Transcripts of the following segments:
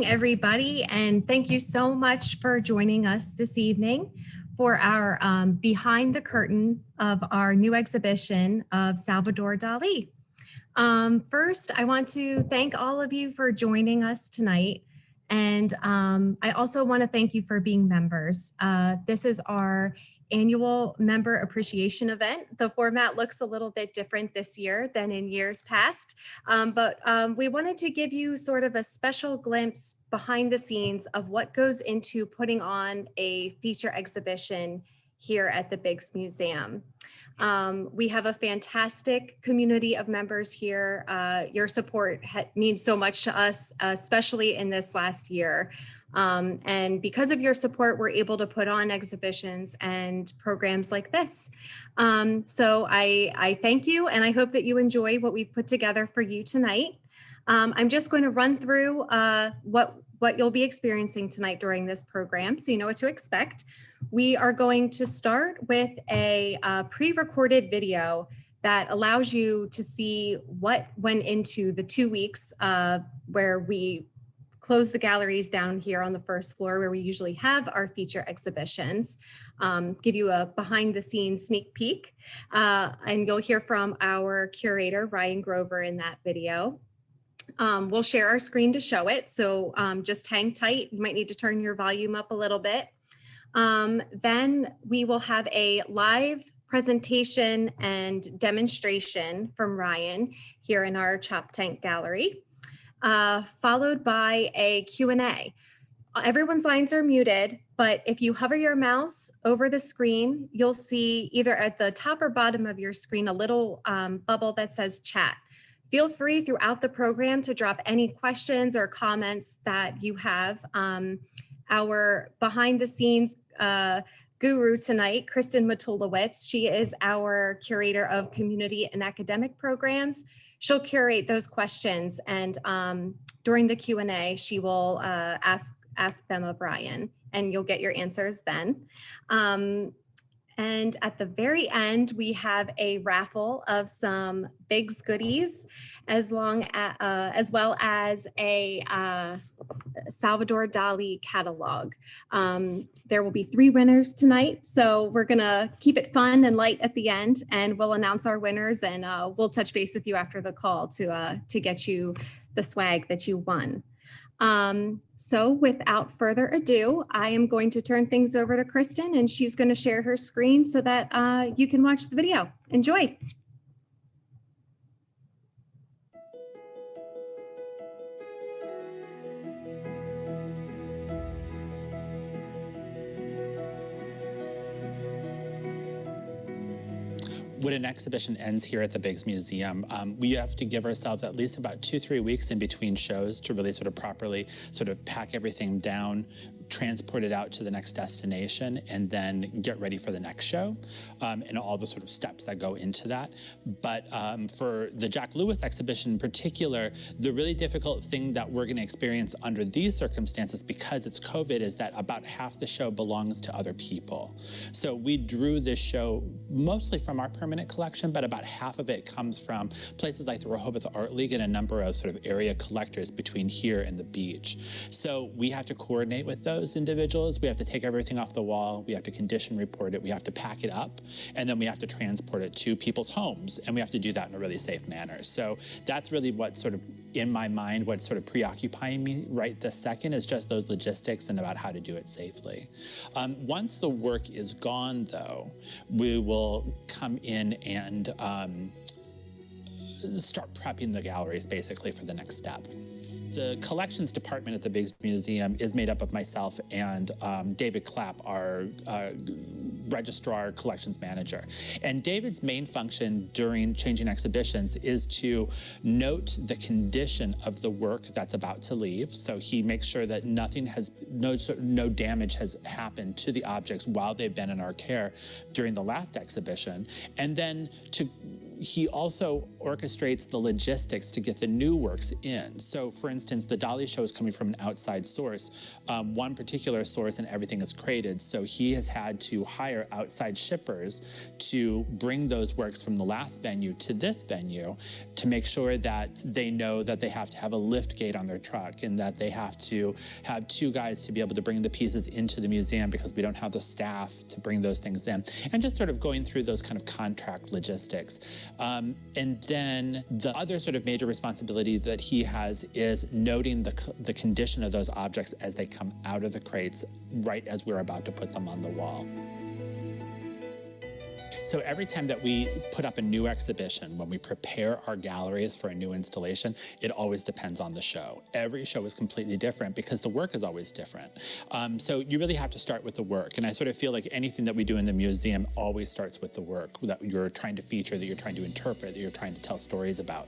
evening, everybody, and thank you so much for joining us this evening for our behind the curtain of our new exhibition of Salvador Dali. First, I want to thank all of you for joining us tonight. And I also want to thank you for being members. This is our annual member appreciation event. The format looks a little bit different this year than in years past, but we wanted to give you sort of a special glimpse behind the scenes of what goes into putting on a feature exhibition here at the Biggs Museum. We have a fantastic community of members here. Your support means so much to us, especially in this last year. And because of your support, we're able to put on exhibitions and programs like this. So I thank you, and I hope that you enjoy what we've put together for you tonight. I'm just going to run through what you'll be experiencing tonight during this program, so you know what to expect. We are going to start with a pre-recorded video that allows you to see what went into the 2 weeks where we close the galleries down here on the first floor where we usually have our feature exhibitions, give you a behind the scenes sneak peek, and you'll hear from our curator, Ryan Grover, in that video. We'll share our screen to show it, so just hang tight. You might need to turn your volume up a little bit. Then we will have a live presentation and demonstration from Ryan here in our Chop Tank Gallery, followed by a Q&A. Everyone's lines are muted, but if you hover your mouse over the screen, you'll see either at the top or bottom of your screen a little bubble that says chat. Feel free throughout the program to drop any questions or comments that you have. Our behind the scenes guru tonight, Kristen Matulowicz, she is our curator of community and academic programs. She'll curate those questions, and during the Q&A, she will ask them of Ryan, and you'll get your answers then. And at the very end, we have a raffle of some Biggs goodies, as well as a Salvador Dali catalog. There will be 3 winners tonight, so we're gonna keep it fun and light at the end, and we'll announce our winners, and we'll touch base with you after the call to get you the swag that you won. So without further ado, I am going to turn things over to Kristen, and she's going to share her screen so that you can watch the video. Enjoy. When an exhibition ends here at the Biggs Museum, we have to give ourselves at least about 2-3 weeks in between shows to really sort of properly sort of pack everything down, transport it out to the next destination, and then get ready for the next show, and all the sort of steps that go into that. But for the Jack Lewis exhibition in particular, the really difficult thing that we're going to experience under these circumstances, because it's COVID, is that about half the show belongs to other people. So we drew this show mostly from our permanent collection, but about half of it comes from places like the Rehoboth Art League and a number of sort of area collectors between here and the beach. So we have to coordinate with those individuals. We have to take everything off the wall. We have to condition report it. We have to pack it up, and then we have to transport it to people's homes, and we have to do that in a really safe manner. So that's really what sort of, in my mind, what's sort of preoccupying me right this second is just those logistics and about how to do it safely. Once the work is gone, though, we will come in and start prepping the galleries basically for the next step. The collections department at the Biggs Museum is made up of myself and David Clapp, our registrar collections manager. And David's main function during changing exhibitions is to note the condition of the work that's about to leave. So he makes sure that no damage has happened to the objects while they've been in our care during the last exhibition. And then he also orchestrates the logistics to get the new works in. So for instance, the Dali show is coming from an outside source, one particular source, and everything is crated. So he has had to hire outside shippers to bring those works from the last venue to this venue to make sure that they know that they have to have a lift gate on their truck and that they have to have two guys to be able to bring the pieces into the museum because we don't have the staff to bring those things in. And just sort of going through those kind of contract logistics. And then the other sort of major responsibility that he has is noting the condition of those objects as they come out of the crates right as we're about to put them on the wall. So every time that we put up a new exhibition, when we prepare our galleries for a new installation, it always depends on the show. Every show is completely different because the work is always different. So you really have to start with the work. And I sort of feel like anything that we do in the museum always starts with the work that you're trying to feature, that you're trying to interpret, that you're trying to tell stories about.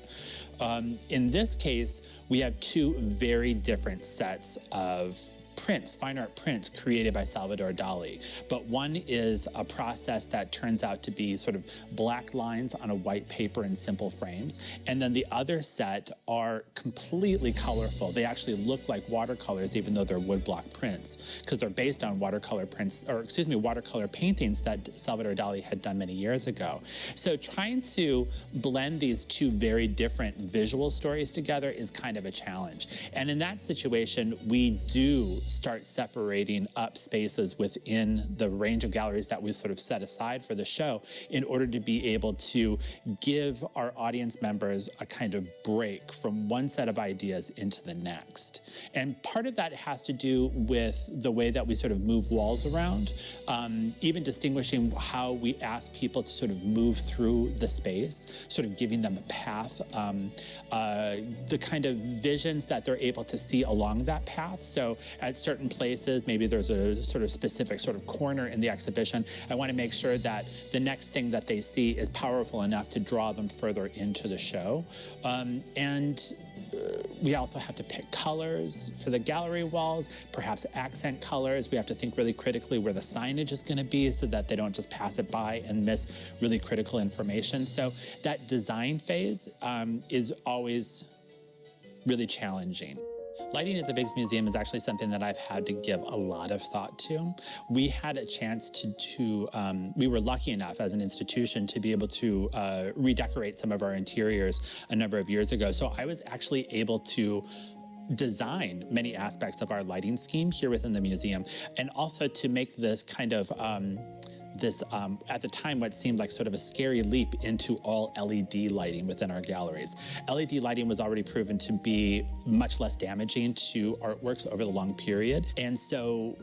In this case, we have two very different sets of prints, fine art prints created by Salvador Dali. But one is a process that turns out to be sort of black lines on a white paper in simple frames. And then the other set are completely colorful. They actually look like watercolors, even though they're woodblock prints, because they're based on watercolor prints, or excuse me, watercolor paintings that Salvador Dali had done many years ago. So trying to blend these two very different visual stories together is kind of a challenge. And in that situation, we do start separating up spaces within the range of galleries that we sort of set aside for the show in order to be able to give our audience members a kind of break from one set of ideas into the next. And part of that has to do with the way that we sort of move walls around, even distinguishing how we ask people to sort of move through the space, sort of giving them a path, the kind of visions that they're able to see along that path. So at certain places, maybe there's a sort of specific sort of corner in the exhibition, I want to make sure that the next thing that they see is powerful enough to draw them further into the show. We also have to pick colors for the gallery walls, perhaps accent colors. We have to think really critically where the signage is going to be so that they don't just pass it by and miss really critical information. So that design phase is always really challenging. Lighting at the Biggs Museum is actually something that I've had to give a lot of thought to. We had a chance we were lucky enough as an institution to be able to redecorate some of our interiors a number of years ago. So I was actually able to design many aspects of our lighting scheme here within the museum, and also to make this kind of at the time, what seemed like sort of a scary leap into all LED lighting within our galleries. LED lighting was already proven to be much less damaging to artworks over the long period. And so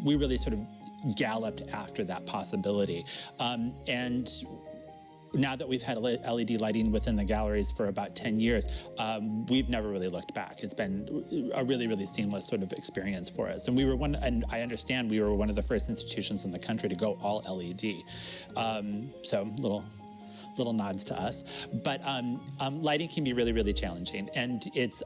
we really sort of galloped after that possibility. And now that we've had LED lighting within the galleries for about 10 years, we've never really looked back. It's been a really, really seamless sort of experience for us. And and I understand we were one of the first institutions in the country to go all LED. So little nods to us. But lighting can be really, really challenging. And it's,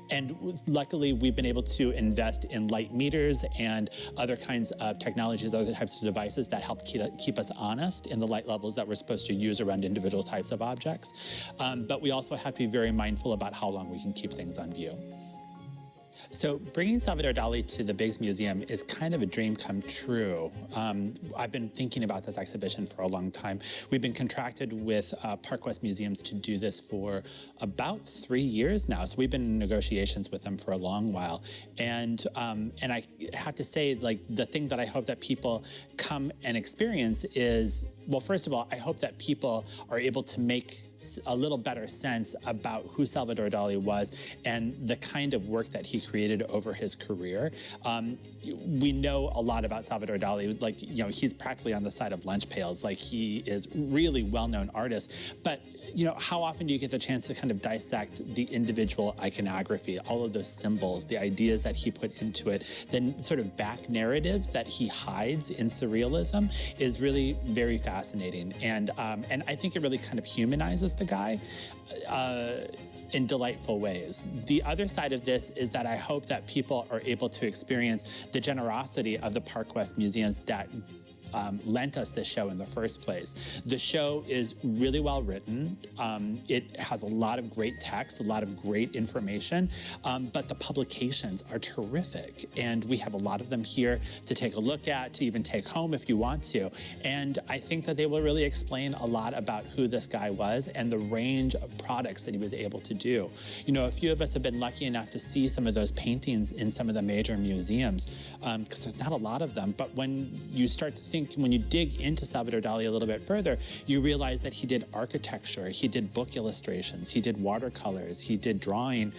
and luckily, we've been able to invest in light meters and other kinds of technologies, other types of devices that help keep us honest in the light levels that we're supposed to use around individual types of objects. But we also have to be very mindful about how long we can keep things on view. So bringing Salvador Dali to the Biggs Museum is kind of a dream come true. I've been thinking about this exhibition for a long time. We've been contracted with Park West Museums to do this for about 3 years now. So we've been in negotiations with them for a long while. And I have to say, like, the thing that I hope that people come and experience is, well, first of all, I hope that people are able to make a little better sense about who Salvador Dali was and the kind of work that he created over his career. We know a lot about Salvador Dali, like, you know, he's practically on the side of lunch pails, like he is really well-known artist, but you know, how often do you get the chance to kind of dissect the individual iconography, all of those symbols, the ideas that he put into it, then sort of back narratives that he hides in surrealism is really very fascinating. And I think it really kind of humanizes the guy in delightful ways. The other side of this is that I hope that people are able to experience the generosity of the Park West Museums that lent us this show in the first place. The show is really well written. It has a lot of great text, a lot of great information, but the publications are terrific. And we have a lot of them here to take a look at, to even take home if you want to. And I think that they will really explain a lot about who this guy was and the range of products that he was able to do. You know, a few of us have been lucky enough to see some of those paintings in some of the major museums, because there's not a lot of them. But when you start to think, when you dig into Salvador Dali a little bit further, you realize that he did architecture, he did book illustrations, he did watercolors, he did drawing,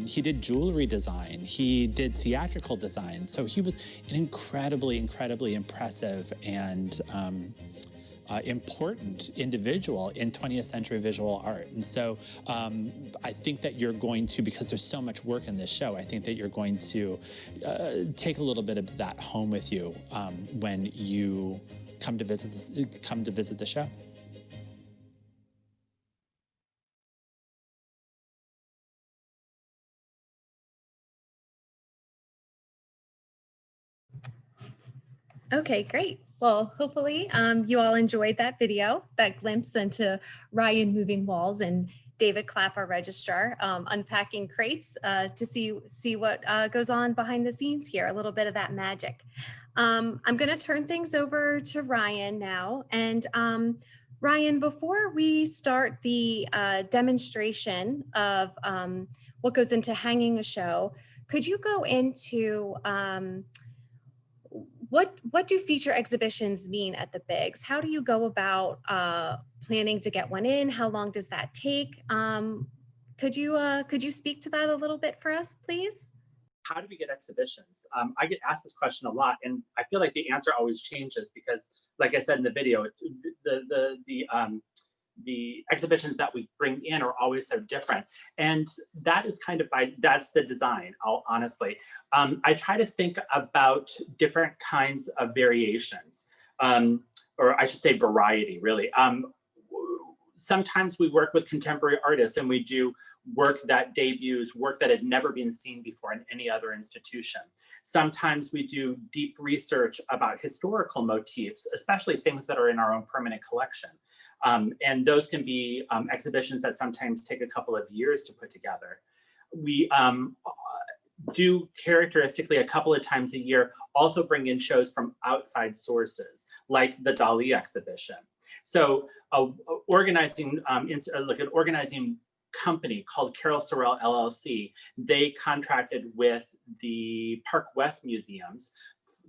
he did jewelry design, he did theatrical design. So he was an incredibly, incredibly impressive and important individual in 20th century visual art. And so I think that you're going to, because there's so much work in this show, I think that you're going to take a little bit of that home with you when you come to visit the show. Okay, great. Well, hopefully you all enjoyed that video, that glimpse into Ryan moving walls and David Clapp, our registrar, unpacking crates to see what goes on behind the scenes here, a little bit of that magic. I'm going to turn things over to Ryan now. And Ryan, before we start the demonstration of what goes into hanging a show, could you go into what do feature exhibitions mean at the Bigs? How do you go about planning to get one in? How long does that take? Could you speak to that a little bit for us, please? How do we get exhibitions? I get asked this question a lot, and I feel like the answer always changes because, like I said in the video, the exhibitions that we bring in are always so different. And that is kind of that's the design, honestly. I try to think about different kinds of variations, or I should say variety, really. Sometimes we work with contemporary artists and we do work that debuts, work that had never been seen before in any other institution. Sometimes we do deep research about historical motifs, especially things that are in our own permanent collection. And those can be exhibitions that sometimes take a couple of years to put together. We do characteristically a couple of times a year also bring in shows from outside sources, like the Dali exhibition. So an organizing company called Sewell LLC, they contracted with the Park West museums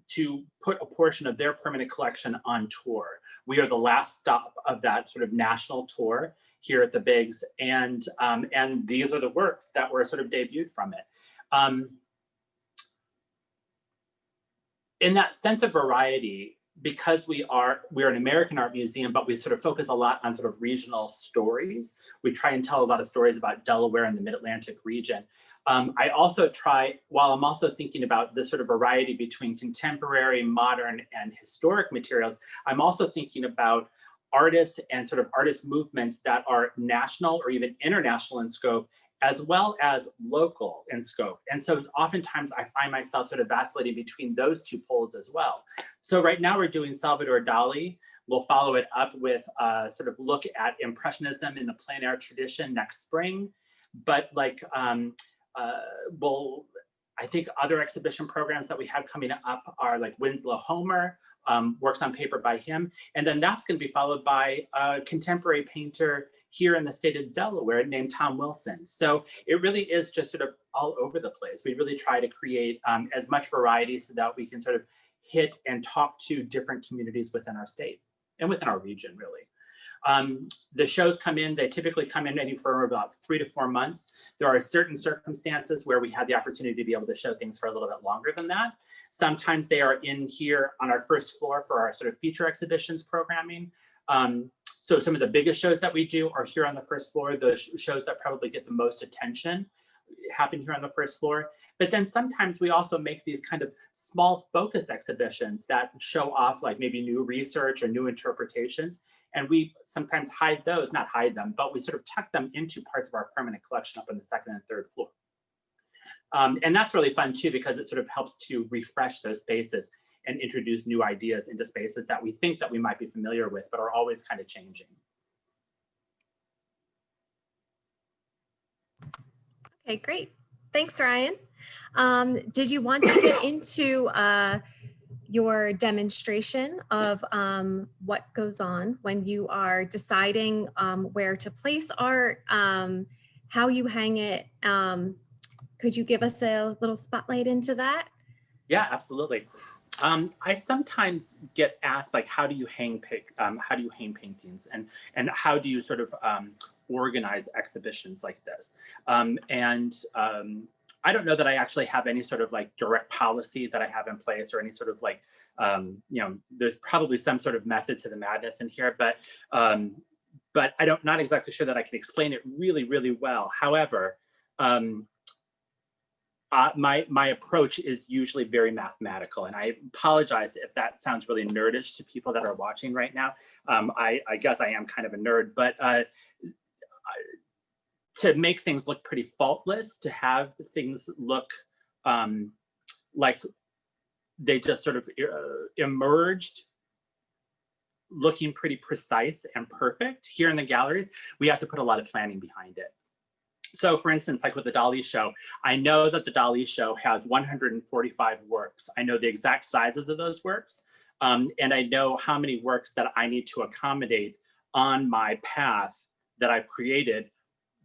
to put a portion of their permanent collection on tour. We are the last stop of that sort of national tour here at the Bigs, and these are the works that were sort of debuted from it. In that sense of variety, because we're an American art museum, but we sort of focus a lot on sort of regional stories. We try and tell a lot of stories about Delaware and the Mid-Atlantic region. I also try, while I'm also thinking about this sort of variety between contemporary, modern, and historic materials, I'm also thinking about artists and sort of artist movements that are national or even international in scope, as well as local in scope. And so oftentimes I find myself sort of vacillating between those two poles as well. So right now we're doing Salvador Dali. We'll follow it up with a sort of look at Impressionism in the plein air tradition next spring. But like, I think other exhibition programs that we have coming up are like Winslow Homer, works on paper by him. And then that's going to be followed by a contemporary painter here in the state of Delaware named Tom Wilson. So it really is just sort of all over the place. We really try to create as much variety so that we can sort of hit and talk to different communities within our state and within our region, really. The shows come in, they typically come in anywhere from about 3 to 4 months. There are certain circumstances where we have the opportunity to be able to show things for a little bit longer than that. Sometimes they are in here on our first floor for our sort of feature exhibitions programming. So some of the biggest shows that we do are here on the first floor. The shows that probably get the most attention happen here on the first floor. But then sometimes we also make these kind of small focus exhibitions that show off like maybe new research or new interpretations. And we sometimes hide those, not hide them, but we sort of tuck them into parts of our permanent collection up on the second and third floor. And that's really fun too, because it sort of helps to refresh those spaces. and introduce new ideas into spaces that we think that we might be familiar with, but are always kind of changing. Okay, great. Thanks, Ryan. Did you want to get into your demonstration of what goes on when you are deciding where to place art, how you hang it? Could you give us a little spotlight into that? Yeah, absolutely. I sometimes get asked, like, how do you hang paintings, and how do you sort of organize exhibitions like this? I don't know that I actually have any sort of like direct policy that I have in place, or any sort of like, there's probably some sort of method to the madness in here, but not exactly sure that I can explain it really, really well. However, my approach is usually very mathematical, and I apologize if that sounds really nerdish to people that are watching right now. I guess I am kind of a nerd, but to make things look pretty faultless, to have things look like they just sort of emerged looking pretty precise and perfect here in the galleries, we have to put a lot of planning behind it. So for instance, like with the Dali show, I know that the Dali show has 145 works. I know the exact sizes of those works, and I know how many works that I need to accommodate on my path that I've created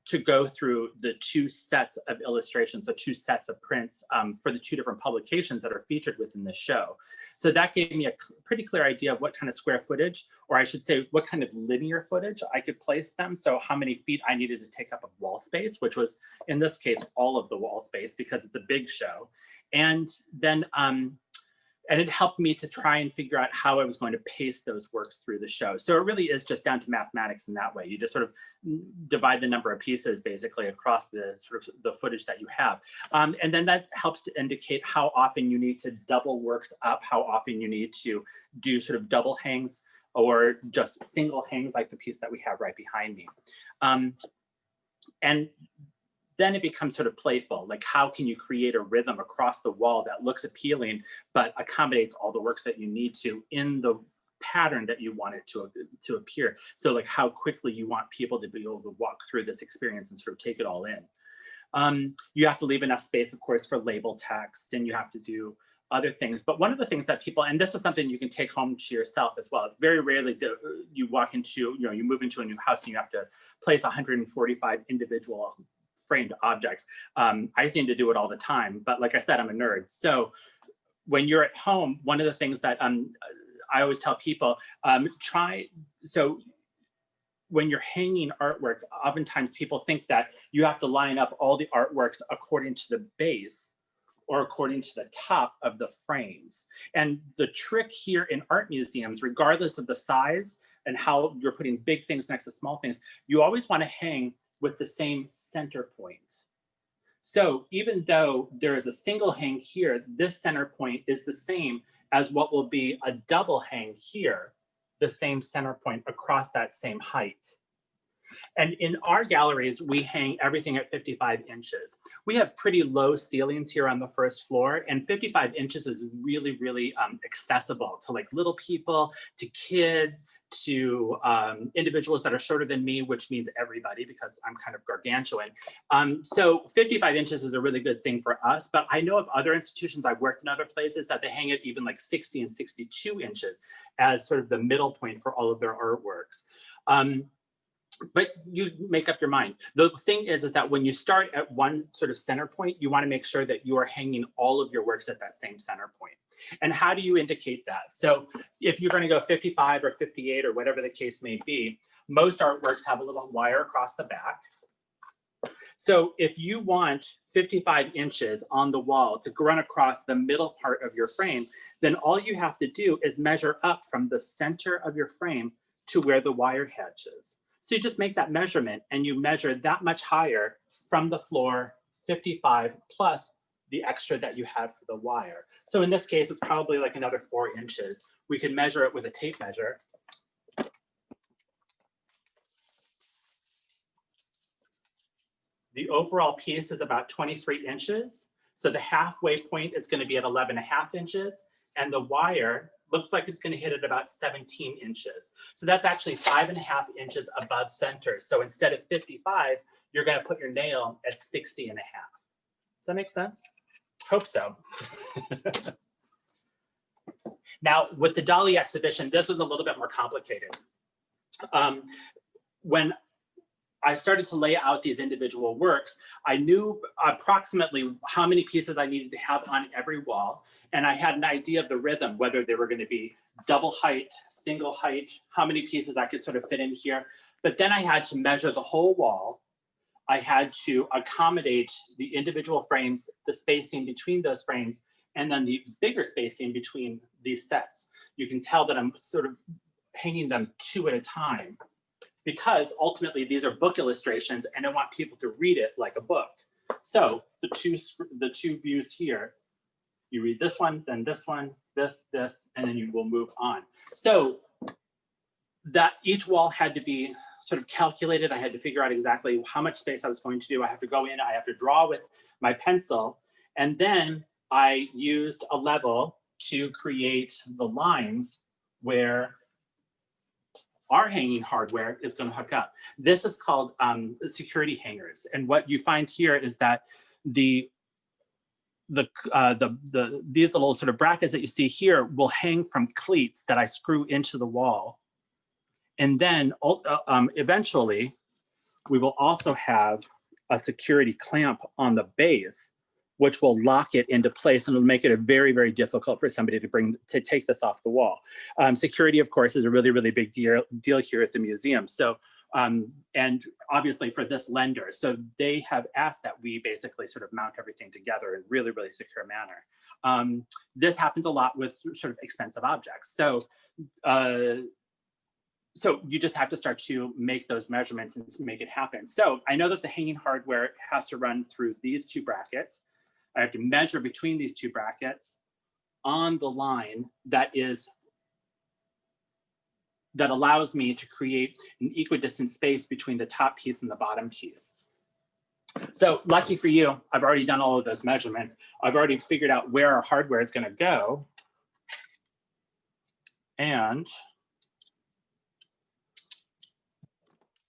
to go through the two sets of illustrations, the two sets of prints for the two different publications that are featured within the show. So that gave me a pretty clear idea of what kind of square footage, or I should say what kind of linear footage I could place them. So how many feet I needed to take up of wall space, which was in this case, all of the wall space, because it's a big show. And then, and it helped me to try and figure out how I was going to pace those works through the show. So it really is just down to mathematics in that way. You just sort of divide the number of pieces basically across the sort of the footage that you have. And then that helps to indicate how often you need to double works up, how often you need to do sort of double hangs or just single hangs like the piece that we have right behind me. And then it becomes sort of playful. Like, how can you create a rhythm across the wall that looks appealing, but accommodates all the works that you need to in the pattern that you want it to appear. So like how quickly you want people to be able to walk through this experience and sort of take it all in. You have to leave enough space, of course, for label text, and you have to do other things. But one of the things that people, and this is something you can take home to yourself as well. Very rarely do you walk into, you move into a new house and you have to place 145 individual framed objects. I seem to do it all the time, but like I said, I'm a nerd. So when you're at home, one of the things that I always tell people, so when you're hanging artwork, oftentimes people think that you have to line up all the artworks according to the base or according to the top of the frames. And the trick here in art museums, regardless of the size and how you're putting big things next to small things, you always want to hang with the same center point. So even though there is a single hang here, this center point is the same as what will be a double hang here, the same center point across that same height. And in our galleries, we hang everything at 55 inches. We have pretty low ceilings here on the first floor, and 55 inches is really, really accessible to like little people, to kids, to individuals that are shorter than me, which means everybody because I'm kind of gargantuan. So 55 inches is a really good thing for us, but I know of other institutions, I've worked in other places, that they hang it even like 60 and 62 inches as sort of the middle point for all of their artworks. But you make up your mind. The thing is that when you start at one sort of center point, you want to make sure that you are hanging all of your works at that same center point. And how do you indicate that? So if you're going to go 55 or 58 or whatever the case may be, most artworks have a little wire across the back. So if you want 55 inches on the wall to run across the middle part of your frame, then all you have to do is measure up from the center of your frame to where the wire hedges. So you just make that measurement and you measure that much higher from the floor, 55 plus the extra that you have for the wire. So in this case, it's probably like another 4 inches. We can measure it with a tape measure. The overall piece is about 23 inches. So the halfway point is going to be at 11.5 inches. and the wire looks like it's going to hit at about 17 inches. So that's actually 5.5 inches above center. So instead of 55, you're going to put your nail at 60.5. Does that make sense? Hope so. Now, with the Dali exhibition, this was a little bit more complicated. When I started to lay out these individual works, I knew approximately how many pieces I needed to have on every wall. And I had an idea of the rhythm, whether they were going to be double height, single height, how many pieces I could sort of fit in here. But then I had to measure the whole wall. I had to accommodate the individual frames, the spacing between those frames, and then the bigger spacing between these sets. You can tell that I'm sort of hanging them 2 at a time, because ultimately these are book illustrations and I want people to read it like a book. So the two views here, you read this one, then this one, this, and then you will move on. So that each wall had to be sort of calculated. I had to figure out exactly how much space I was going to do. I have to go in, I have to draw with my pencil, and then I used a level to create the lines where our hanging hardware is going to hook up. This is called security hangers. And what you find here is that these little sort of brackets that you see here will hang from cleats that I screw into the wall. And then eventually, we will also have a security clamp on the base, which will lock it into place and it'll make it very, very difficult for somebody to take this off the wall. Security, of course, is a really, really big deal here at the museum. So, and obviously for this lender, so they have asked that we basically sort of mount everything together in really, really secure manner. This happens a lot with sort of expensive objects. So, so you just have to start to make those measurements and make it happen. So I know that the hanging hardware has to run through these two brackets. I have to measure between these two brackets on the line that allows me to create an equidistant space between the top piece and the bottom piece. So lucky for you, I've already done all of those measurements. I've already figured out where our hardware is going to go. And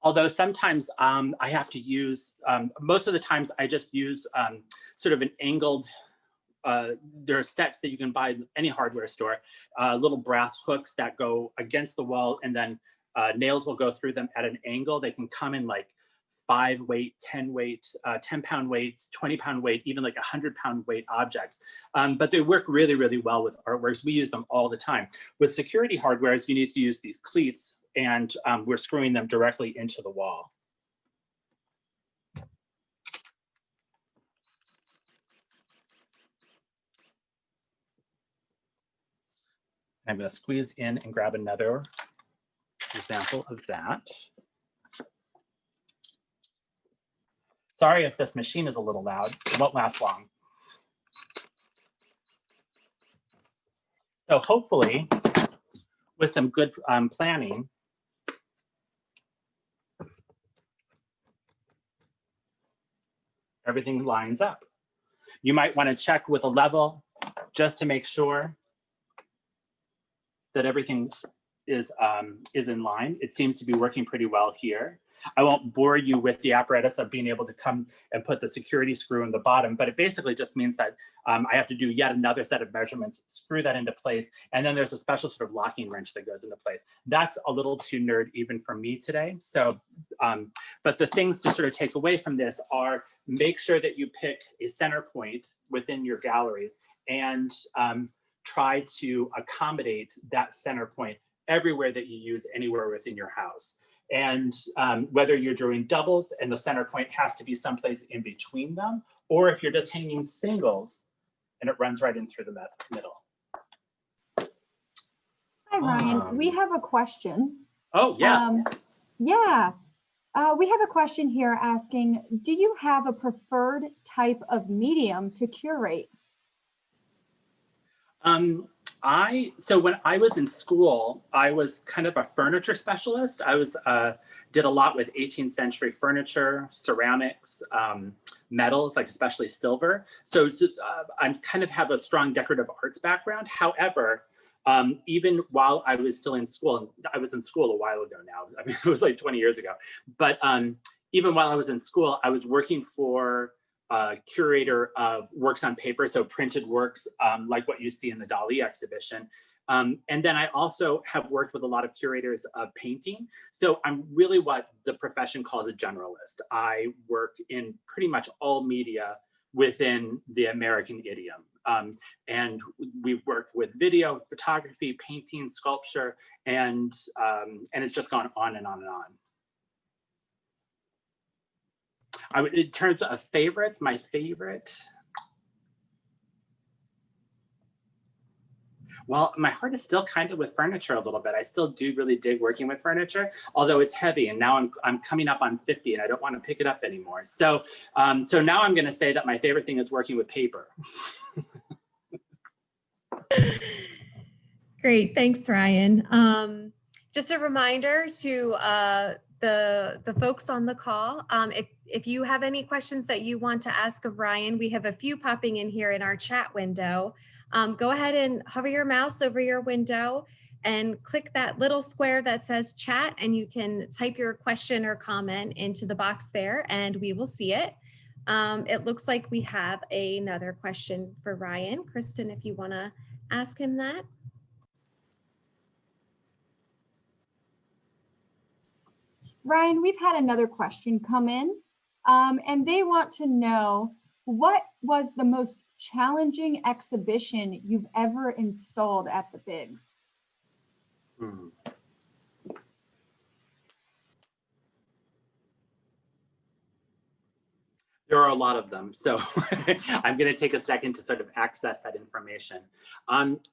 although sometimes I have to use, most of the times I just use sort of an angled, there are sets that you can buy in any hardware store, little brass hooks that go against the wall, and then nails will go through them at an angle. They can come in like 5 weight, 10 weight, 10 pound weights, 20 pound weight, even like 100 pound weight objects. But they work really, really well with artworks. We use them all the time. With security hardwares, you need to use these cleats, and we're screwing them directly into the wall. I'm going to squeeze in and grab another example of that. Sorry if this machine is a little loud. It won't last long. So hopefully, with some good planning, everything lines up. You might want to check with a level just to make sure that everything is in line. It seems to be working pretty well here. I won't bore you with the apparatus of being able to come and put the security screw in the bottom, but it basically just means that I have to do yet another set of measurements, screw that into place, and then there's a special sort of locking wrench that goes into place. That's a little too nerd even for me today. So, but the things to sort of take away from this are make sure that you pick a center point within your galleries and try to accommodate that center point everywhere that you use anywhere within your house. And whether you're doing doubles and the center point has to be someplace in between them, or if you're just hanging singles and it runs right in through the middle. Hi, Ryan. We have a question. Oh, yeah. We have a question here asking, do you have a preferred type of medium to curate? So when I was in school, I was kind of a furniture specialist. I was did a lot with 18th century furniture, ceramics, metals, like especially silver. So I kind of have a strong decorative arts background. However, even while I was still in school, and I was in school a while ago now, I mean, it was like 20 years ago, but even while I was in school, I was working for curator of works on paper, so printed works like what you see in the Dali exhibition. And then I also have worked with a lot of curators of painting. So I'm really what the profession calls a generalist. I work in pretty much all media within the American idiom. And we've worked with video, photography, painting, sculpture, and it's just gone on and on and on. In terms of favorites, my favorite, well, my heart is still kind of with furniture a little bit. I still do really dig working with furniture, although it's heavy, and now I'm coming up on 50 and I don't want to pick it up anymore. So so now I'm going to say that my favorite thing is working with paper. Great, thanks, Ryan. Just a reminder to the folks on the call, if you have any questions that you want to ask of Ryan, we have a few popping in here in our chat window. Go ahead and hover your mouse over your window and click that little square that says chat, and you can type your question or comment into the box there and we will see it. It looks like we have another question for Ryan. Kristen, if you want to ask him that. Ryan, we've had another question come in, and they want to know, what was the most challenging exhibition you've ever installed at the Bigs? There are a lot of them, so I'm going to take a second to sort of access that information.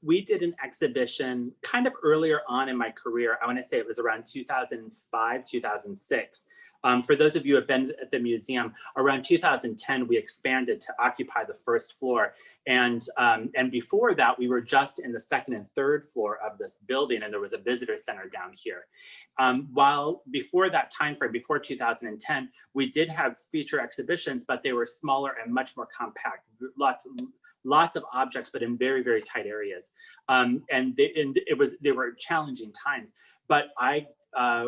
We did an exhibition kind of earlier on in my career. I want to say it was around 2005, 2006. For those of you who have been at the museum, around 2010, we expanded to occupy the first floor. And before that, we were just in the second and third floor of this building, and there was a visitor center down here. While before that time frame, before 2010, we did have feature exhibitions, but they were smaller and much more compact, lots of objects, but in very, very tight areas. They were challenging times, but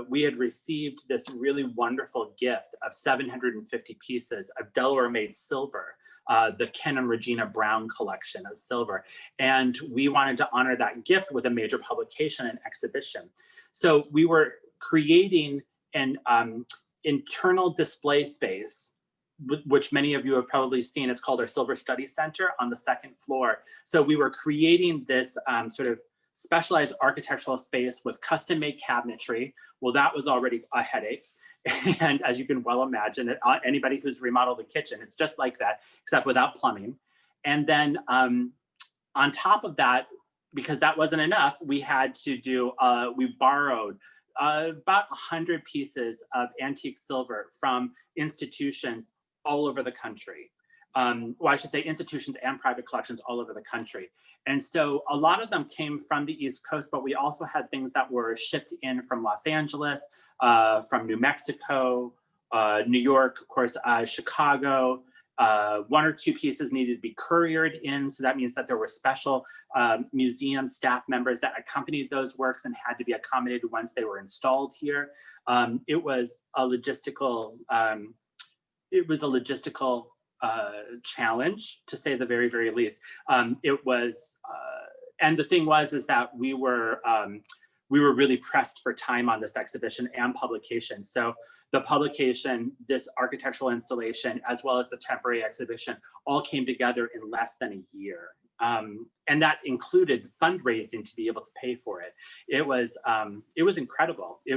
we had received this really wonderful gift of 750 pieces of Delaware-made silver, the Ken and Regina Brown collection of silver. And we wanted to honor that gift with a major publication and exhibition. So we were creating an internal display space, which many of you have probably seen. It's called our Silver Study Center on the second floor. So we were creating this sort of specialized architectural space with custom-made cabinetry. Well, that was already a headache. And as you can well imagine, anybody who's remodeled a kitchen, it's just like that, except without plumbing. And then on top of that, because that wasn't enough, we had to do, we borrowed about 100 pieces of antique silver from institutions all over the country. Well, I should say institutions and private collections all over the country. And so a lot of them came from the East Coast, but we also had things that were shipped in from Los Angeles, from New Mexico, New York, of course, Chicago. One or two pieces needed to be couriered in. So that means that there were special museum staff members that accompanied those works and had to be accommodated once they were installed here. It was a logistical, challenge, to say the very, very least. It was, and the thing was, is that we were really pressed for time on this exhibition and publication. So the publication, this architectural installation, as well as the temporary exhibition, all came together in less than a year. And that included fundraising to be able to pay for it. It was incredible. It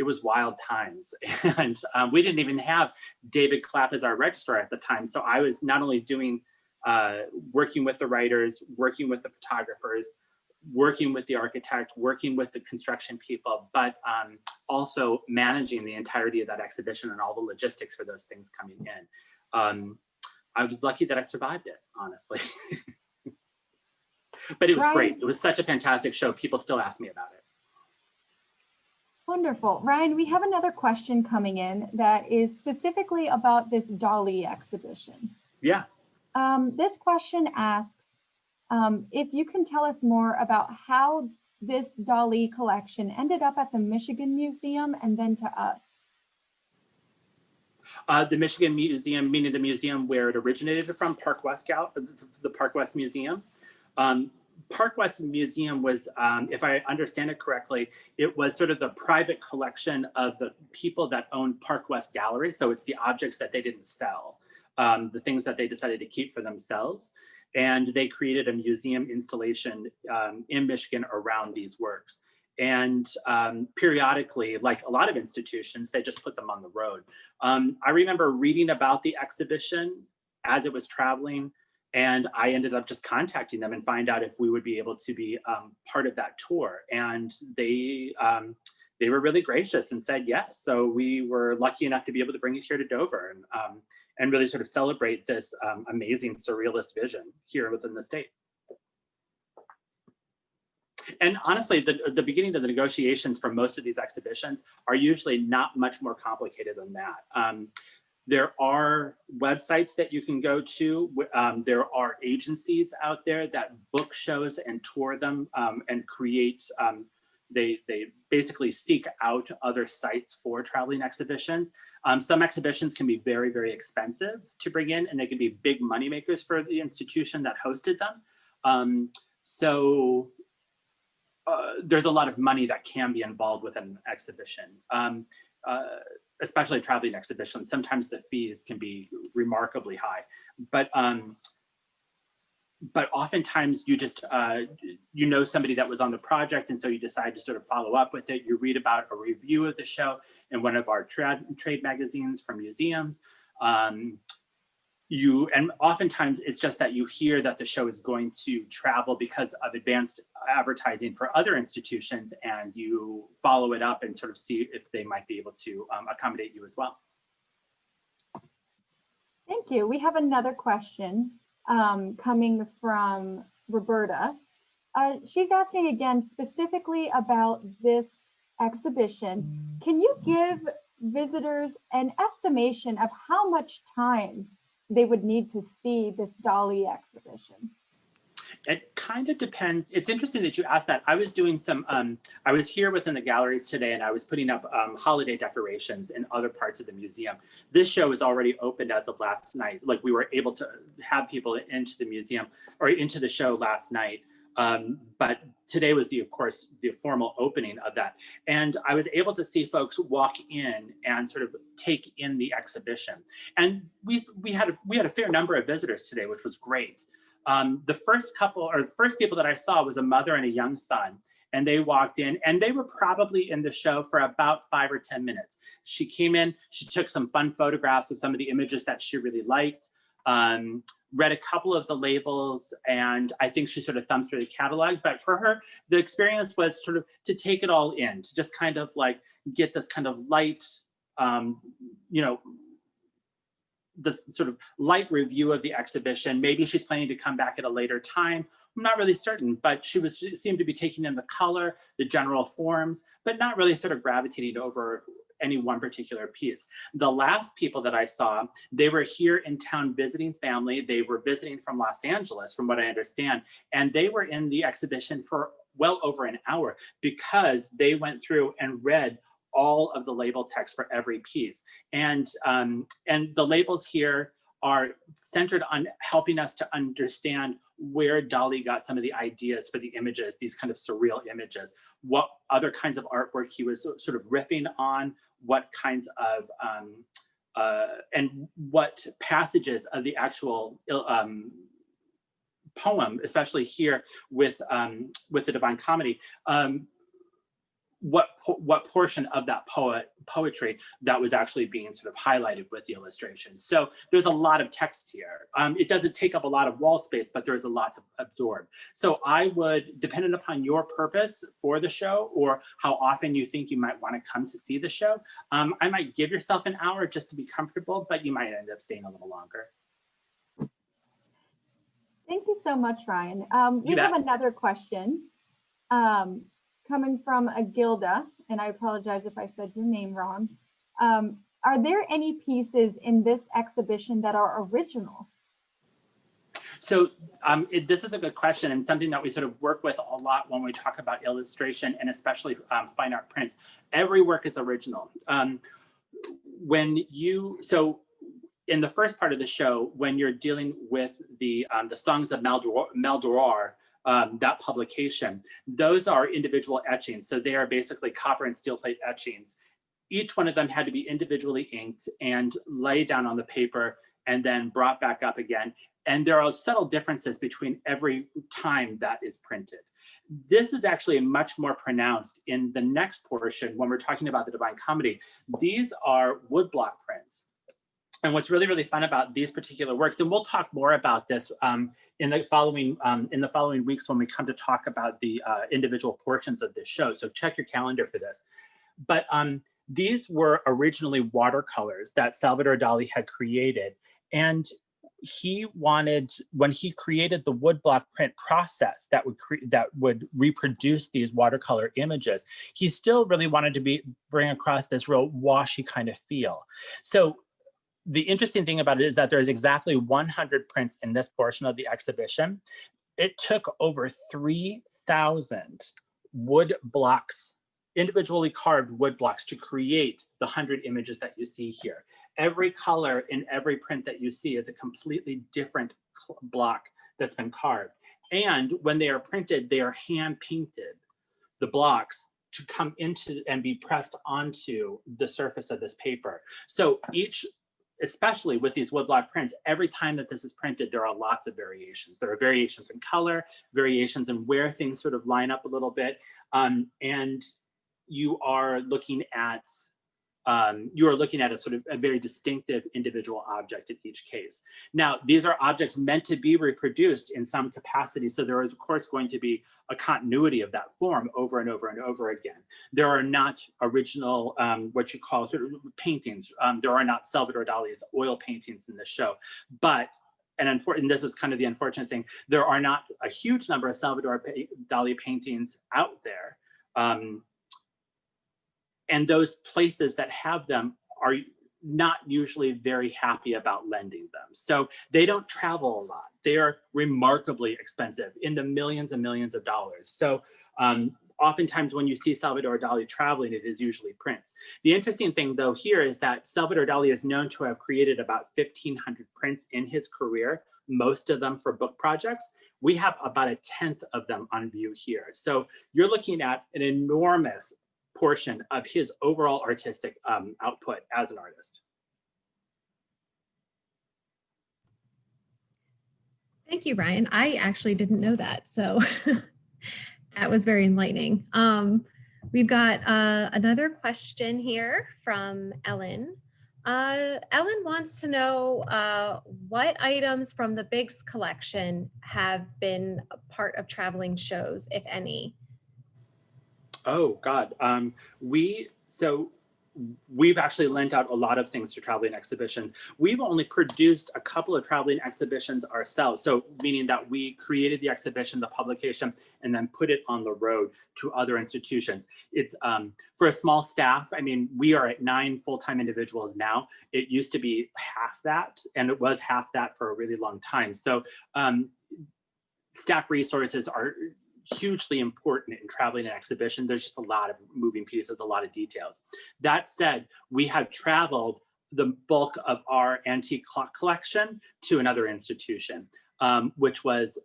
was wild times. And we didn't even have David Clapp as our registrar at the time. So I was not only doing, working with the writers, working with the photographers, working with the architect, working with the construction people, but also managing the entirety of that exhibition and all the logistics for those things coming in. I was lucky that I survived it, honestly. But it was Ryan- great. It was such a fantastic show. People still ask me about it. Wonderful. Ryan, we have another question coming in that is specifically about this Dali exhibition. Yeah. This question asks if you can tell us more about how this Dali collection ended up at the Michigan Museum and then to us. The Michigan Museum, meaning the museum where it originated from, the Park West Museum. Park West Museum was, if I understand it correctly, it was sort of the private collection of the people that owned Park West Gallery. So it's the objects that they didn't sell, the things that they decided to keep for themselves. And they created a museum installation in Michigan around these works. And periodically, like a lot of institutions, they just put them on the road. I remember reading about the exhibition as it was traveling, and I ended up just contacting them and find out if we would be able to be part of that tour. And they were really gracious and said yes. So we were lucky enough to be able to bring it here to Dover and really sort of celebrate this amazing surrealist vision here within the state. And honestly, the beginning of the negotiations for most of these exhibitions are usually not much more complicated than that. There are websites that you can go to. There are agencies out there that book shows and tour them and create, they basically seek out other sites for traveling exhibitions. Some exhibitions can be very, very expensive to bring in, and they can be big moneymakers for the institution that hosted them. There's a lot of money that can be involved with an exhibition. Especially traveling exhibitions, sometimes the fees can be remarkably high. But oftentimes you just, you know somebody that was on the project, and so you decide to sort of follow up with it. You read about a review of the show in one of our trade magazines from museums. And oftentimes it's just that you hear that the show is going to travel because of advanced advertising for other institutions, and you follow it up and sort of see if they might be able to accommodate you as well. Thank you. We have another question coming from Roberta. She's asking again specifically about this exhibition. Can you give visitors an estimation of how much time they would need to see this Dali exhibition? It kind of depends. It's interesting that you asked that. I was doing some, I was here within the galleries today, and I was putting up holiday decorations in other parts of the museum. This show is already opened as of last night. Like, we were able to have people into the museum or into the show last night. But today was of course, the formal opening of that. And I was able to see folks walk in and sort of take in the exhibition. And we had a fair number of visitors today, which was great. The first people that I saw was a mother and a young son. And they walked in, and they were probably in the show for about 5 or 10 minutes. She came in, she took some fun photographs of some of the images that she really liked. Read a couple of the labels, and I think she sort of thumbed through the catalog. But for her, the experience was sort of to take it all in, to just kind of like get this kind of light, this sort of light review of the exhibition. Maybe she's planning to come back at a later time. I'm not really certain, but she seemed to be taking in the color, the general forms, but not really sort of gravitating over any one particular piece. The last people that I saw, they were here in town visiting family. They were visiting from Los Angeles, from what I understand, and they were in the exhibition for well over an hour because they went through and read all of the label text for every piece. And the labels here are centered on helping us to understand where Dali got some of the ideas for the images, these kind of surreal images, what other kinds of artwork he was sort of riffing on, what kinds of, and what passages of the actual poem, especially here with the Divine Comedy, what portion of that poetry that was actually being sort of highlighted with the illustration. So there's a lot of text here. It doesn't take up a lot of wall space, but there's a lot to absorb. So I would, depending upon your purpose for the show or how often you think you might want to come to see the show, I might give yourself an hour just to be comfortable, but you might end up staying a little longer. Thank you so much, Ryan. We You have bet. another question coming from Agilda, and I apologize if I said your name wrong. Are there any pieces in this exhibition that are original? So this is a good question, and something that we sort of work with a lot when we talk about illustration and especially fine art prints. Every work is original. So in the first part of the show, when you're dealing with the Songs of Maldoror, that publication, those are individual etchings. So they are basically copper and steel plate etchings. Each one of them had to be individually inked and laid down on the paper and then brought back up again. And there are subtle differences between every time that is printed. This is actually much more pronounced in the next portion when we're talking about the Divine Comedy. These are woodblock prints. And what's really, really fun about these particular works, and we'll talk more about this in the following weeks when we come to talk about the individual portions of this show. So check your calendar for this. But these were originally watercolors that Salvador Dali had created. And he wanted, when he created the woodblock print process that would reproduce these watercolor images, he still really wanted to bring across this real washy kind of feel. So the interesting thing about it is that there's exactly 100 prints in this portion of the exhibition. It took over 3,000 wood blocks, individually carved wood blocks, to create the 100 images that you see here. Every color in every print that you see is a completely different block that's been carved. And when they are printed, they are hand painted, the blocks, to come into and be pressed onto the surface of this paper. So especially with these woodblock prints, every time that this is printed, there are lots of variations. There are variations in color, variations in where things sort of line up a little bit. And you are looking at a sort of a very distinctive individual object in each case. Now, these are objects meant to be reproduced in some capacity. So there is, of course, going to be a continuity of that form over and over and over again. There are not original, what you call sort of paintings. There are not Salvador Dali's oil paintings in this show. But, and this is kind of the unfortunate thing, there are not a huge number of Salvador Dali paintings out there. And those places that have them are not usually very happy about lending them. So they don't travel a lot. They are remarkably expensive, in the millions and millions of dollars. So oftentimes when you see Salvador Dali traveling, it is usually prints. The interesting thing though here is that Salvador Dali is known to have created about 1,500 prints in his career, most of them for book projects. We have about 1/10 of them on view here. So you're looking at an enormous portion of his overall artistic output as an artist. Thank you, Ryan. I actually didn't know that, so that was very enlightening. We've got another question here from Ellen. Ellen wants to know what items from the Biggs collection have been a part of traveling shows, if any. Oh God, we've actually lent out a lot of things to traveling exhibitions. We've only produced a couple of traveling exhibitions ourselves. So meaning that we created the exhibition, the publication, and then put it on the road to other institutions. It's for a small staff. I mean, we are at 9 full-time individuals now. It used to be half that, and it was half that for a really long time. So staff resources are hugely important in traveling an exhibition. There's just a lot of moving pieces, a lot of details. That said, we have traveled the bulk of our antique clock collection to another institution, which was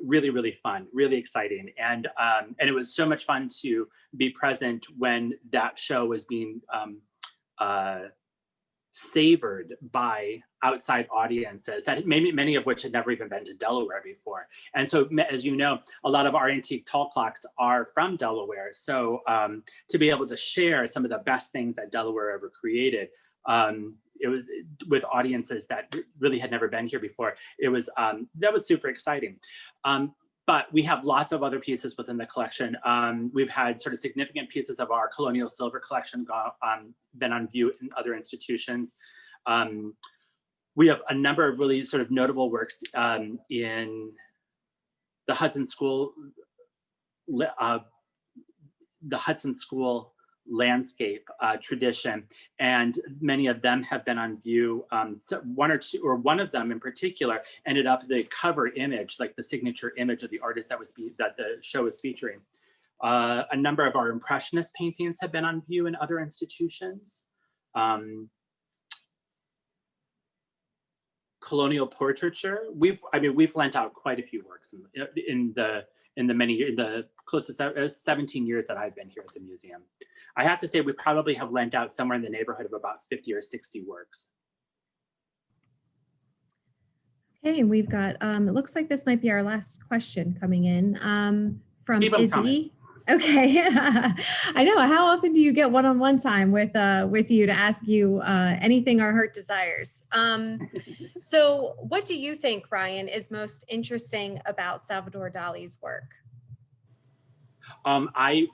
really, really fun, really exciting. And it was so much fun to be present when that show was being savored by outside audiences that many of which had never even been to Delaware before. And so, as you know, a lot of our antique tall clocks are from Delaware. So to be able to share some of the best things that Delaware ever created, it was with audiences that really had never been here before. It was that was super exciting. But we have lots of other pieces within the collection. We've had sort of significant pieces of our colonial silver collection been on view in other institutions. We have a number of really sort of notable works in the Hudson School, landscape tradition, and many of them have been on view. So one or two, or one of them in particular, ended up the cover image, like the signature image of the artist that the show is featuring. A number of our Impressionist paintings have been on view in other institutions. Colonial portraiture. We've lent out quite a few works in the close to 17 years that I've been here at the museum. I have to say we probably have lent out somewhere in the neighborhood of about 50 or 60 works. Okay, we've got, it looks like this might be our last question coming in from Keep 'em Izzy. coming. Okay, I know. How often do you get one-on-one time with you to ask you anything our heart desires? So what do you think, Ryan, is most interesting about Salvador Dali's work? I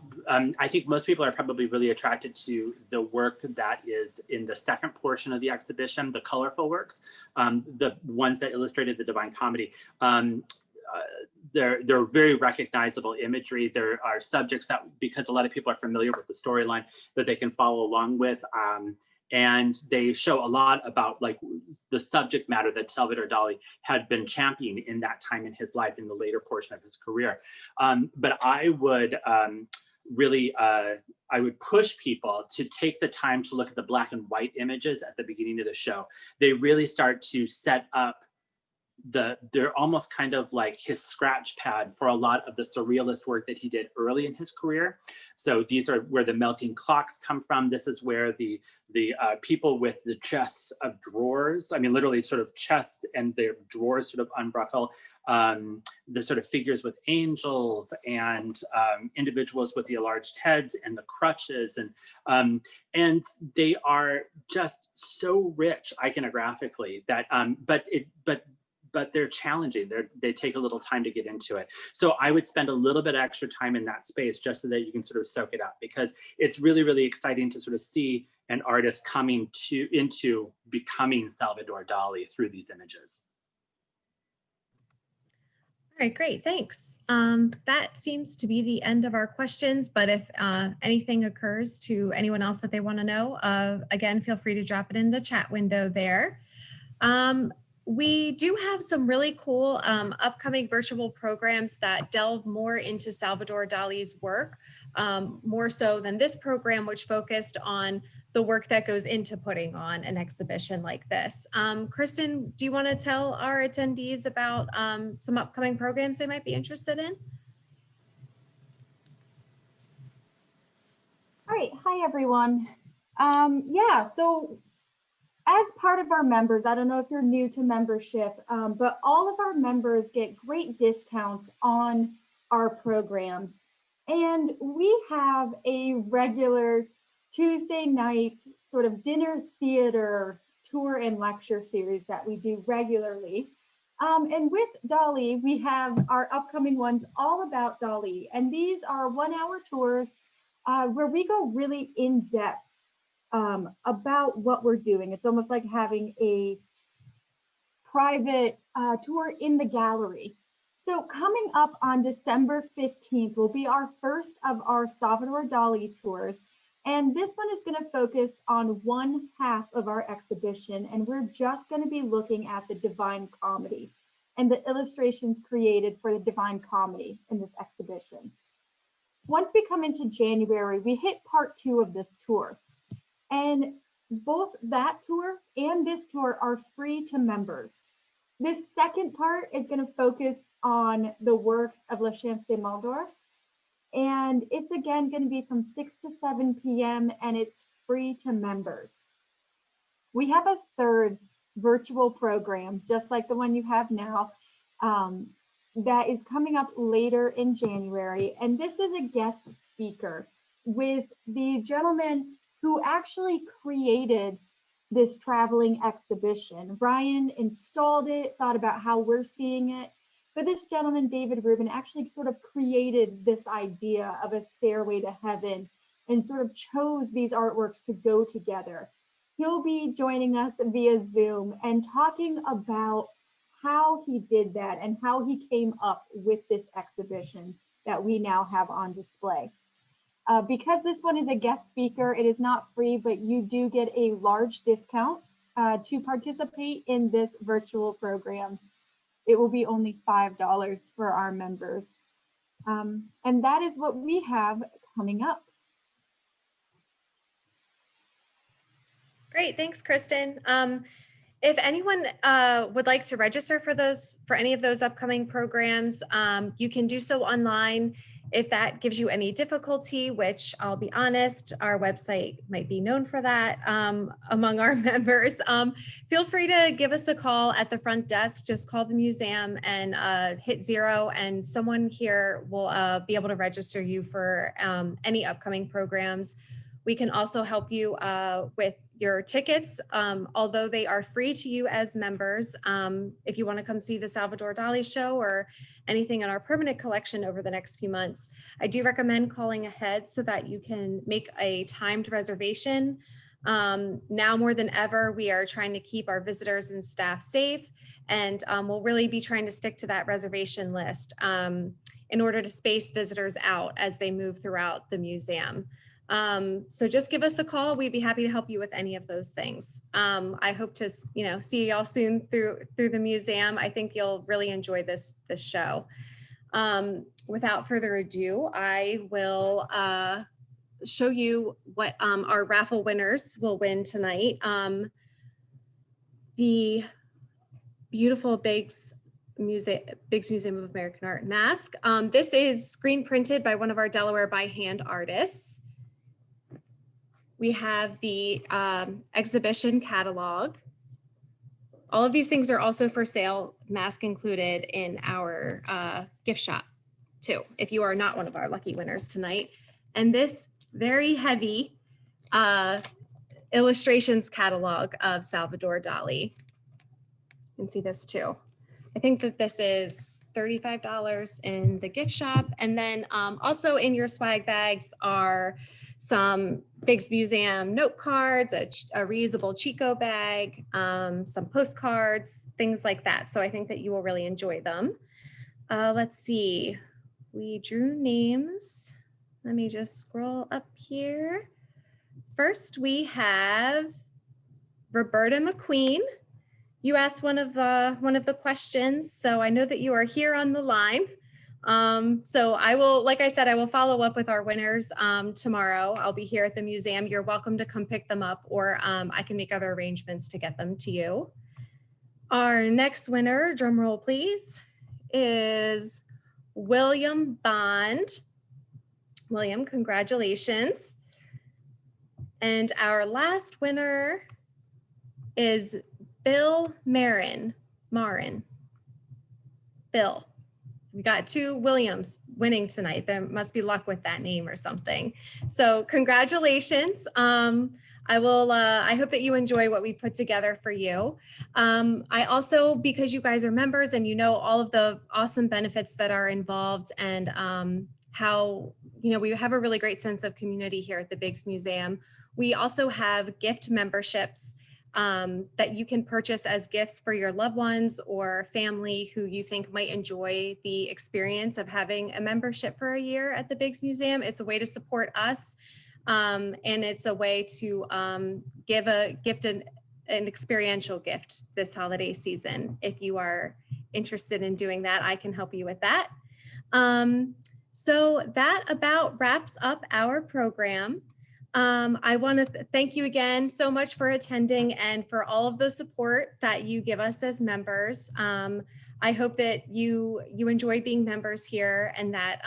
think most people are probably really attracted to the work that is in the second portion of the exhibition, the colorful works, the ones that illustrated the Divine Comedy. They're very recognizable imagery. There are subjects that, because a lot of people are familiar with the storyline, that they can follow along with. And they show a lot about like the subject matter that Salvador Dali had been championing in that time in his life, in the later portion of his career. But I would really, I would push people to take the time to look at the black and white images at the beginning of the show. They really start to set up they're almost kind of like his scratch pad for a lot of the surrealist work that he did early in his career. So these are where the melting clocks come from. This is where the people with the chests of drawers, I mean, literally sort of chests and their drawers sort of unbuckle, the sort of figures with angels and individuals with the enlarged heads and the crutches. And they are just so rich iconographically that, but they're challenging. They take a little time to get into it. So I would spend a little bit extra time in that space just so that you can sort of soak it up, because it's really, really exciting to sort of see an artist coming into becoming Salvador Dali through these images. All right, great, thanks. That seems to be the end of our questions, but if anything occurs to anyone else that they want to know, again, feel free to drop it in the chat window there. We do have some really cool upcoming virtual programs that delve more into Salvador Dali's work, more so than this program, which focused on the work that goes into putting on an exhibition like this. Kristen, do you want to tell our attendees about some upcoming programs they might be interested in? All right, hi everyone. Yeah, so as part of our members, I don't know if you're new to membership, but all of our members get great discounts on our programs. And we have a regular Tuesday night sort of dinner theater tour and lecture series that we do regularly. And with Dali, we have our upcoming ones all about Dali. And these are 1-hour tours where we go really in depth about what we're doing. It's almost like having a private tour in the gallery. So coming up on December 15th will be our first of our Salvador Dali tours. And this one is going to focus on one half of our exhibition. And we're just going to be looking at the Divine Comedy and the illustrations created for the Divine Comedy in this exhibition. Once we come into January, we hit part 2 of this tour. And both that tour and this tour are free to members. This second part is going to focus on the works of La Chance de Maldor. And it's again going to be from 6 to 7 p.m. and it's free to members. We have a third virtual program, just like the one you have now, that is coming up later in January. And this is a guest speaker with the gentleman who actually created this traveling exhibition. Ryan installed it, thought about how we're seeing it. But this gentleman, David Rubin, actually sort of created this idea of a stairway to heaven and sort of chose these artworks to go together. He'll be joining us via Zoom and talking about how he did that and how he came up with this exhibition that we now have on display. Because this one is a guest speaker, it is not free, but you do get a large discount to participate in this virtual program. It will be only $5 for our members. And that is what we have coming up. Great, thanks, Kristen. If anyone would like to register for any of those upcoming programs, you can do so online. If that gives you any difficulty, which I'll be honest, our website might be known for that among our members, feel free to give us a call at the front desk. Just call the museum and hit 0, and someone here will be able to register you for any upcoming programs. We can also help you with your tickets, although they are free to you as members. If you want to come see the Salvador Dali show or anything in our permanent collection over the next few months, I do recommend calling ahead so that you can make a timed reservation. Now more than ever, we are trying to keep our visitors and staff safe, and we'll really be trying to stick to that reservation list in order to space visitors out as they move throughout the museum. So just give us a call. We'd be happy to help you with any of those things. I hope to, see y'all soon through the museum. I think you'll really enjoy this show. Without further ado, I will show you what our raffle winners will win tonight. The beautiful Biggs Museum of American Art mask. This is screen printed by one of our Delaware by hand artists. We have the exhibition catalog. All of these things are also for sale, mask included, in our gift shop too, if you are not one of our lucky winners tonight. And this very heavy illustrations catalog of Salvador Dali. You can see this too. I think that this is $35 in the gift shop. And then also in your swag bags are some Biggs Museum note cards, a reusable Chico bag, some postcards, things like that. So I think that you will really enjoy them. Let's see, we drew names. Let me just scroll up here. First, we have Roberta McQueen. You asked one of the questions, so I know that you are here on the line. So I will, like I said, I will follow up with our winners tomorrow. I'll be here at the museum. You're welcome to come pick them up, or I can make other arrangements to get them to you. Our next winner, drum roll please, is William Bond. William, congratulations. And our last winner is Bill Marin. Bill. We got 2 Williams winning tonight. There must be luck with that name or something. So congratulations. I hope that you enjoy what we put together for you. I also, because you guys are members and you know all of the awesome benefits that are involved, and how, we have a really great sense of community here at the Biggs Museum. We also have gift memberships that you can purchase as gifts for your loved ones or family who you think might enjoy the experience of having a membership for a year at the Biggs Museum. It's a way to support us, and it's a way to give a gift, an experiential gift this holiday season. If you are interested in doing that, I can help you with that. So that about wraps up our program. I want to thank you again so much for attending and for all of the support that you give us as members. I hope that you enjoy being members here, and that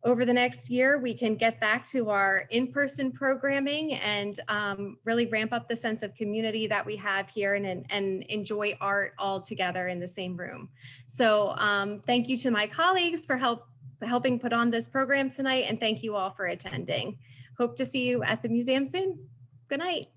over the next year we can get back to our in-person programming and really ramp up the sense of community that we have here, and enjoy art all together in the same room. So thank you to my colleagues for helping put on this program tonight, and thank you all for attending. Hope to see you at the museum soon. Good night.